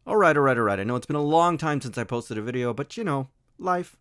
Alright. I know it's been a long time since I posted a video, but life.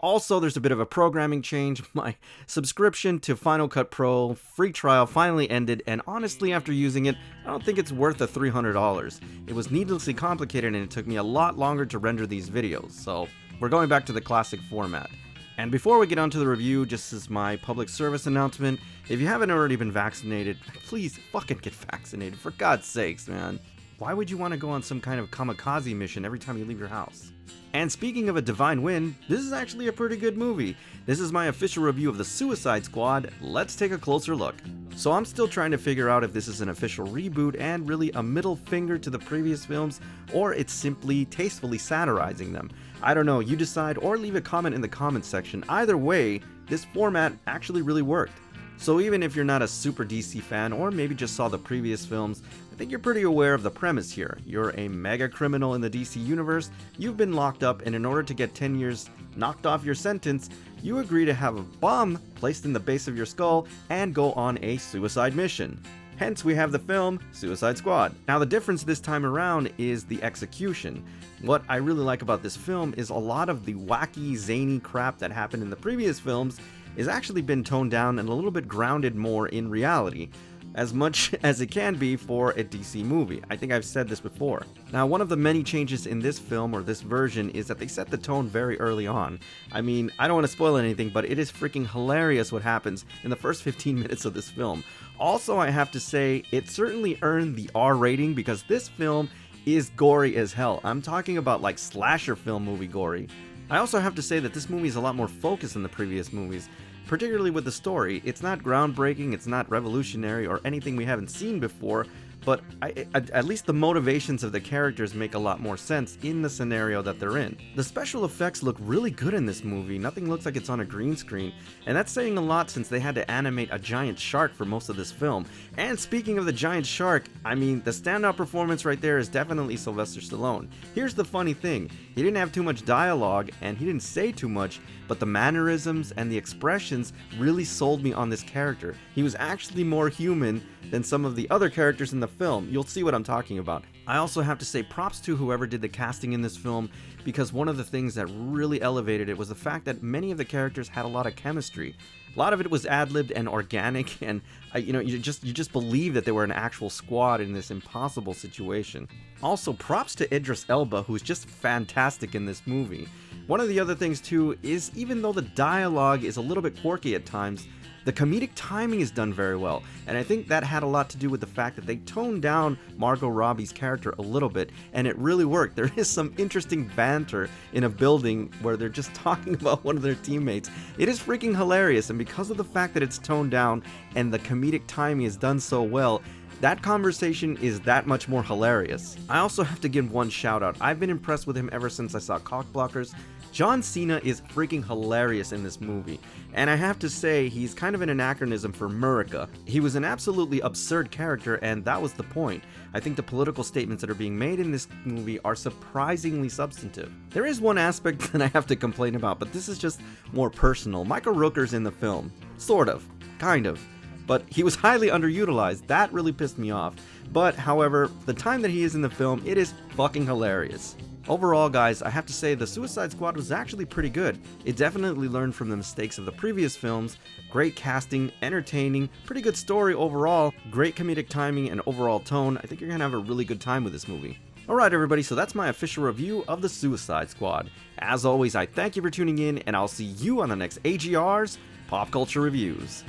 Also, there's a bit of a programming change. My subscription to Final Cut Pro free trial finally ended, and honestly, after using it, I don't think it's worth the $300. It was needlessly complicated and it took me a lot longer to render these videos, so we're going back to the classic format. And before we get on to the review, just as my public service announcement, if you haven't already been vaccinated, please fucking get vaccinated, for God's sakes, man. Why would you want to go on some kind of kamikaze mission every time you leave your house? And speaking of a divine win, this is actually a pretty good movie. This is my official review of The Suicide Squad. Let's take a closer look. So I'm still trying to figure out if this is an official reboot and really a middle finger to the previous films, or it's simply tastefully satirizing them. I don't know, you decide, or leave a comment in the comments section. Either way, this format actually really worked. So even if you're not a super DC fan, or maybe just saw the previous films, I think you're pretty aware of the premise here. You're a mega criminal in the DC universe, you've been locked up, and in order to get 10 years knocked off your sentence, you agree to have a bomb placed in the base of your skull and go on a suicide mission. Hence we have the film Suicide Squad. Now the difference this time around is the execution. What I really like about this film is a lot of the wacky, zany crap that happened in the previous films is actually been toned down and a little bit grounded more in reality, as much as it can be for a DC movie. I think I've said this before. Now, one of the many changes in this film, or this version, is that they set the tone very early on. I mean, I don't want to spoil anything, but it is freaking hilarious what happens in the first 15 minutes of this film. Also, I have to say, it certainly earned the R rating because this film is gory as hell. I'm talking about like slasher film movie gory. I also have to say that this movie is a lot more focused than the previous movies, particularly with the story. It's not groundbreaking, it's not revolutionary or anything we haven't seen before, but at least the motivations of the characters make a lot more sense in the scenario that they're in. The special effects look really good in this movie. Nothing looks like it's on a green screen, and that's saying a lot since they had to animate a giant shark for most of this film. And speaking of the giant shark, I mean, the standout performance right there is definitely Sylvester Stallone. Here's the funny thing, he didn't have too much dialogue and he didn't say too much, but the mannerisms and the expressions really sold me on this character. He was actually more human than some of the other characters in the film. You'll see what I'm talking about. I also have to say props to whoever did the casting in this film, because one of the things that really elevated it was the fact that many of the characters had a lot of chemistry. A lot of it was ad-libbed and organic, and you just believe that they were an actual squad in this impossible situation. Also, props to Idris Elba, who's just fantastic in this movie. One of the other things too is, even though the dialogue is a little bit quirky at times, the comedic timing is done very well, and I think that had a lot to do with the fact that they toned down Margot Robbie's character a little bit, and it really worked. There is some interesting banter in a building where they're just talking about one of their teammates. It is freaking hilarious, and because of the fact that it's toned down and the comedic timing is done so well, that conversation is that much more hilarious. I also have to give one shout out. I've been impressed with him ever since I saw Cockblockers. John Cena is freaking hilarious in this movie, and I have to say, he's kind of an anachronism for America. He was an absolutely absurd character, and that was the point. I think the political statements that are being made in this movie are surprisingly substantive. There is one aspect that I have to complain about, but this is just more personal. Michael Rooker's in the film. Sort of. Kind of. But he was highly underutilized. That really pissed me off. But, however, the time that he is in the film, it is fucking hilarious. Overall, guys, I have to say the Suicide Squad was actually pretty good. It definitely learned from the mistakes of the previous films. Great casting, entertaining, pretty good story overall, great comedic timing and overall tone. I think you're gonna have a really good time with this movie. Alright everybody, so that's my official review of the Suicide Squad. As always, I thank you for tuning in, and I'll see you on the next AGR's Pop Culture Reviews.